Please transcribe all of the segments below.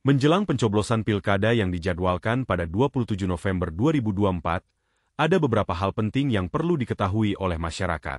Menjelang pencoblosan pilkada yang dijadwalkan pada 27 November 2024, ada beberapa hal penting yang perlu diketahui oleh masyarakat.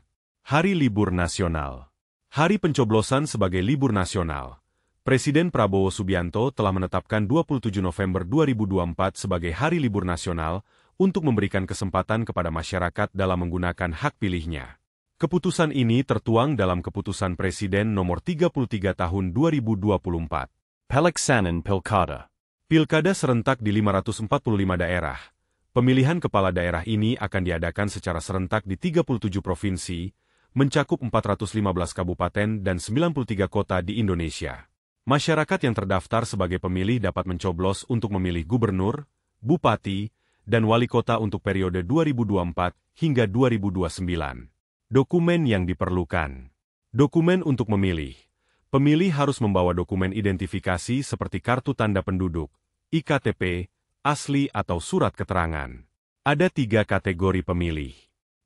Hari Libur Nasional. Hari pencoblosan sebagai libur nasional. Presiden Prabowo Subianto telah menetapkan 27 November 2024 sebagai Hari Libur Nasional untuk memberikan kesempatan kepada masyarakat dalam menggunakan hak pilihnya. Keputusan ini tertuang dalam Keputusan Presiden Nomor 33 Tahun 2024. Pelaksanaan Pilkada. Pilkada serentak di 545 daerah. Pemilihan kepala daerah ini akan diadakan secara serentak di 37 provinsi, mencakup 415 kabupaten dan 93 kota di Indonesia. Masyarakat yang terdaftar sebagai pemilih dapat mencoblos untuk memilih gubernur, bupati, dan wali kota untuk periode 2024 hingga 2029. Dokumen yang diperlukan. Dokumen untuk memilih. Pemilih harus membawa dokumen identifikasi seperti kartu tanda penduduk, IKTP, asli atau surat keterangan. Ada 3 kategori pemilih.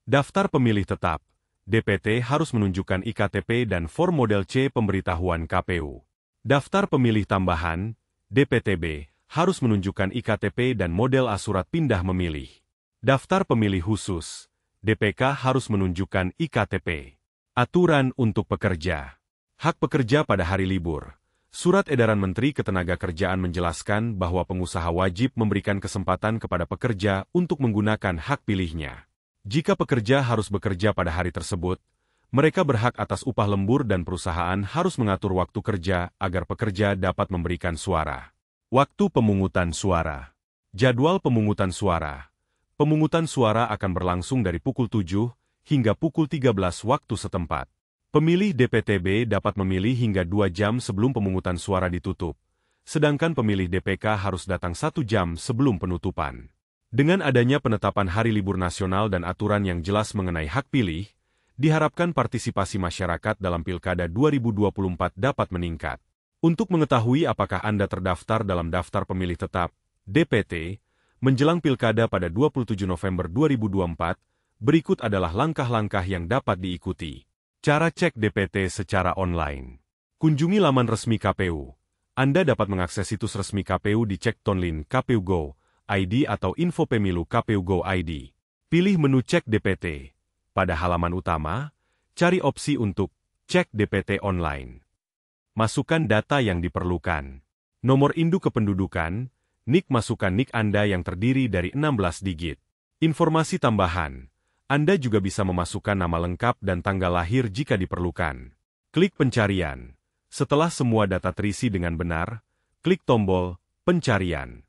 Daftar pemilih tetap, DPT harus menunjukkan IKTP dan form model C pemberitahuan KPU. Daftar pemilih tambahan, DPTB, harus menunjukkan IKTP dan model A surat pindah memilih. Daftar pemilih khusus, DPK harus menunjukkan IKTP. Aturan untuk pekerja. Hak pekerja pada hari libur. Surat edaran Menteri Ketenagakerjaan menjelaskan bahwa pengusaha wajib memberikan kesempatan kepada pekerja untuk menggunakan hak pilihnya. Jika pekerja harus bekerja pada hari tersebut, mereka berhak atas upah lembur dan perusahaan harus mengatur waktu kerja agar pekerja dapat memberikan suara. Waktu pemungutan suara. Jadwal pemungutan suara. Pemungutan suara akan berlangsung dari pukul 7 hingga pukul 13 waktu setempat. Pemilih DPTB dapat memilih hingga 2 jam sebelum pemungutan suara ditutup, sedangkan pemilih DPK harus datang 1 jam sebelum penutupan. Dengan adanya penetapan Hari Libur Nasional dan aturan yang jelas mengenai hak pilih, diharapkan partisipasi masyarakat dalam Pilkada 2024 dapat meningkat. Untuk mengetahui apakah Anda terdaftar dalam daftar pemilih tetap, DPT, menjelang Pilkada pada 27 November 2024, berikut adalah langkah-langkah yang dapat diikuti. Cara cek DPT secara online. Kunjungi laman resmi KPU. Anda dapat mengakses situs resmi KPU di Cek Tonlin KPU Go, ID atau Info Pemilu KPU Go ID. Pilih menu Cek DPT. Pada halaman utama, cari opsi untuk Cek DPT online. Masukkan data yang diperlukan. Nomor induk kependudukan, NIK masukkan NIK Anda yang terdiri dari 16 digit. Informasi tambahan. Anda juga bisa memasukkan nama lengkap dan tanggal lahir jika diperlukan. Klik pencarian. Setelah semua data terisi dengan benar, klik tombol pencarian.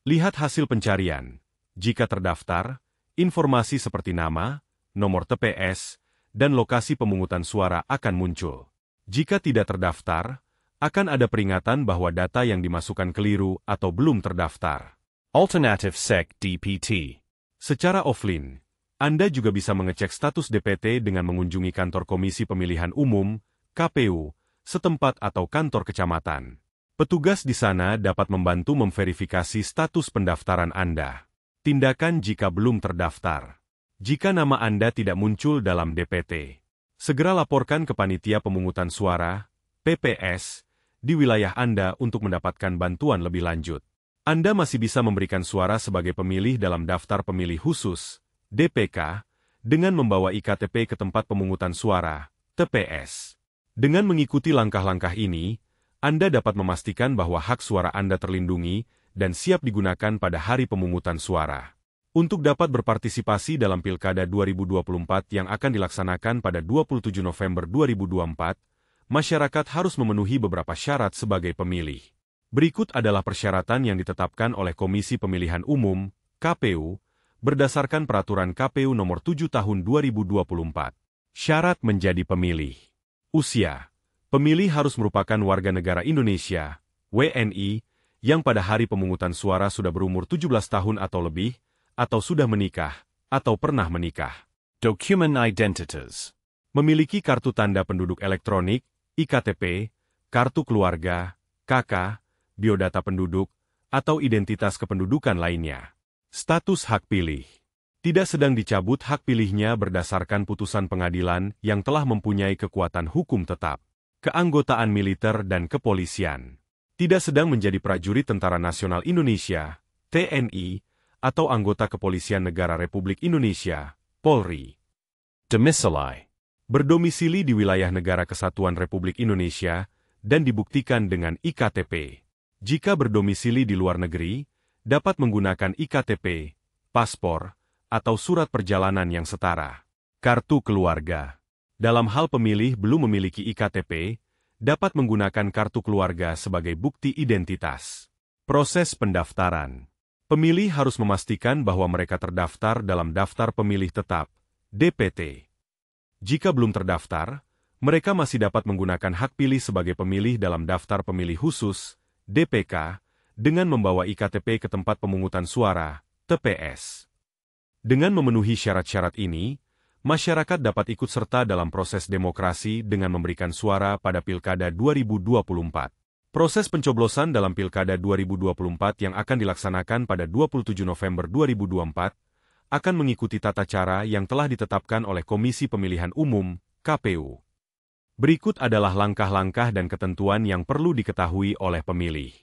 Lihat hasil pencarian. Jika terdaftar, informasi seperti nama, nomor TPS, dan lokasi pemungutan suara akan muncul. Jika tidak terdaftar, akan ada peringatan bahwa data yang dimasukkan keliru atau belum terdaftar. Alternative Sek DPT. Secara offline, Anda juga bisa mengecek status DPT dengan mengunjungi kantor Komisi Pemilihan Umum, KPU, setempat atau kantor kecamatan. Petugas di sana dapat membantu memverifikasi status pendaftaran Anda. Tindakan jika belum terdaftar. Jika nama Anda tidak muncul dalam DPT, segera laporkan ke Panitia Pemungutan Suara, PPS, di wilayah Anda untuk mendapatkan bantuan lebih lanjut. Anda masih bisa memberikan suara sebagai pemilih dalam daftar pemilih khusus, DPK, dengan membawa IKTP ke tempat pemungutan suara, TPS. Dengan mengikuti langkah-langkah ini, Anda dapat memastikan bahwa hak suara Anda terlindungi dan siap digunakan pada hari pemungutan suara. Untuk dapat berpartisipasi dalam Pilkada 2024 yang akan dilaksanakan pada 27 November 2024, masyarakat harus memenuhi beberapa syarat sebagai pemilih. Berikut adalah persyaratan yang ditetapkan oleh Komisi Pemilihan Umum, KPU, berdasarkan Peraturan KPU Nomor 7 Tahun 2024. Syarat menjadi pemilih. Usia. Pemilih harus merupakan warga negara Indonesia, WNI, yang pada hari pemungutan suara sudah berumur 17 tahun atau lebih, atau sudah menikah, atau pernah menikah. Document Identities. Memiliki kartu tanda penduduk elektronik, IKTP, kartu keluarga, KK, biodata penduduk, atau identitas kependudukan lainnya. Status hak pilih. Tidak sedang dicabut hak pilihnya berdasarkan putusan pengadilan yang telah mempunyai kekuatan hukum tetap. Keanggotaan militer dan kepolisian. tidak sedang menjadi prajurit Tentara Nasional Indonesia, TNI, atau anggota Kepolisian Negara Republik Indonesia, Polri. Domicili. Berdomisili di wilayah Negara Kesatuan Republik Indonesia dan dibuktikan dengan IKTP. Jika berdomisili di luar negeri, dapat menggunakan IKTP, paspor, atau surat perjalanan yang setara. Kartu keluarga. Dalam hal pemilih belum memiliki IKTP, dapat menggunakan kartu keluarga sebagai bukti identitas. Proses pendaftaran. Pemilih harus memastikan bahwa mereka terdaftar dalam Daftar Pemilih Tetap, DPT. Jika belum terdaftar, mereka masih dapat menggunakan hak pilih sebagai pemilih dalam Daftar Pemilih Khusus, DPK, dengan membawa IKTP ke tempat pemungutan suara, TPS. Dengan memenuhi syarat-syarat ini, masyarakat dapat ikut serta dalam proses demokrasi dengan memberikan suara pada Pilkada 2024. Proses pencoblosan dalam Pilkada 2024 yang akan dilaksanakan pada 27 November 2024 akan mengikuti tata cara yang telah ditetapkan oleh Komisi Pemilihan Umum, KPU. Berikut adalah langkah-langkah dan ketentuan yang perlu diketahui oleh pemilih.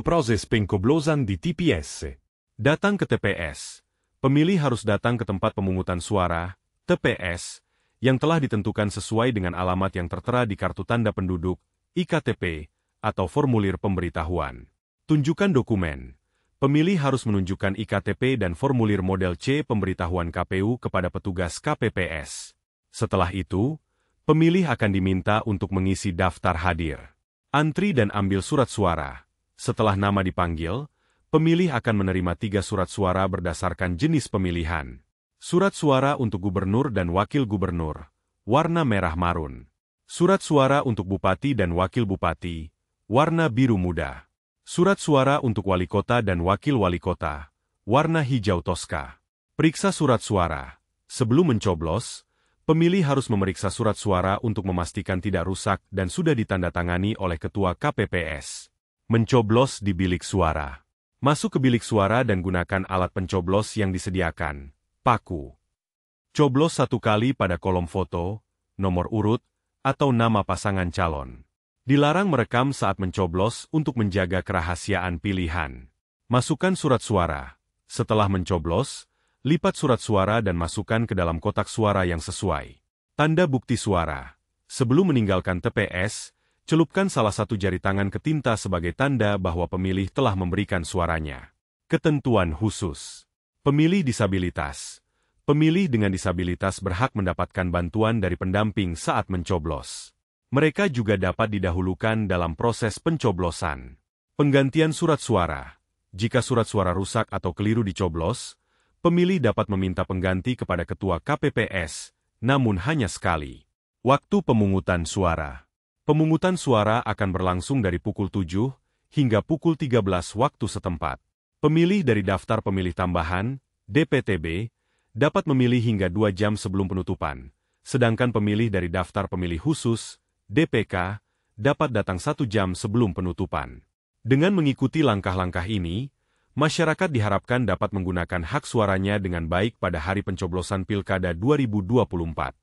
Proses pencoblosan di TPS. Datang ke TPS. Pemilih harus datang ke tempat pemungutan suara, TPS, yang telah ditentukan sesuai dengan alamat yang tertera di kartu tanda penduduk, IKTP, atau formulir pemberitahuan. Tunjukkan dokumen. Pemilih harus menunjukkan IKTP dan formulir model C pemberitahuan KPU kepada petugas KPPS. Setelah itu, pemilih akan diminta untuk mengisi daftar hadir. Antri dan ambil surat suara. Setelah nama dipanggil, pemilih akan menerima 3 surat suara berdasarkan jenis pemilihan. Surat suara untuk gubernur dan wakil gubernur, warna merah marun. Surat suara untuk bupati dan wakil bupati, warna biru muda. Surat suara untuk wali kota dan wakil wali kota, warna hijau toska. Periksa surat suara. Sebelum mencoblos, pemilih harus memeriksa surat suara untuk memastikan tidak rusak dan sudah ditandatangani oleh Ketua KPPS. Mencoblos di bilik suara. Masuk ke bilik suara dan gunakan alat pencoblos yang disediakan. Paku. Coblos 1 kali pada kolom foto, nomor urut, atau nama pasangan calon. Dilarang merekam saat mencoblos untuk menjaga kerahasiaan pilihan. Masukkan surat suara. Setelah mencoblos, lipat surat suara dan masukkan ke dalam kotak suara yang sesuai. Tanda bukti suara. Sebelum meninggalkan TPS, celupkan salah satu jari tangan ke tinta sebagai tanda bahwa pemilih telah memberikan suaranya. Ketentuan khusus. Pemilih disabilitas. Pemilih dengan disabilitas berhak mendapatkan bantuan dari pendamping saat mencoblos. Mereka juga dapat didahulukan dalam proses pencoblosan. Penggantian surat suara. Jika surat suara rusak atau keliru dicoblos, pemilih dapat meminta pengganti kepada Ketua KPPS, namun hanya sekali. Waktu pemungutan suara. Pemungutan suara akan berlangsung dari pukul 7 hingga pukul 13 waktu setempat. Pemilih dari daftar pemilih tambahan, DPTB, dapat memilih hingga 2 jam sebelum penutupan, sedangkan pemilih dari daftar pemilih khusus, DPK, dapat datang 1 jam sebelum penutupan. Dengan mengikuti langkah-langkah ini, masyarakat diharapkan dapat menggunakan hak suaranya dengan baik pada hari pencoblosan Pilkada 2024.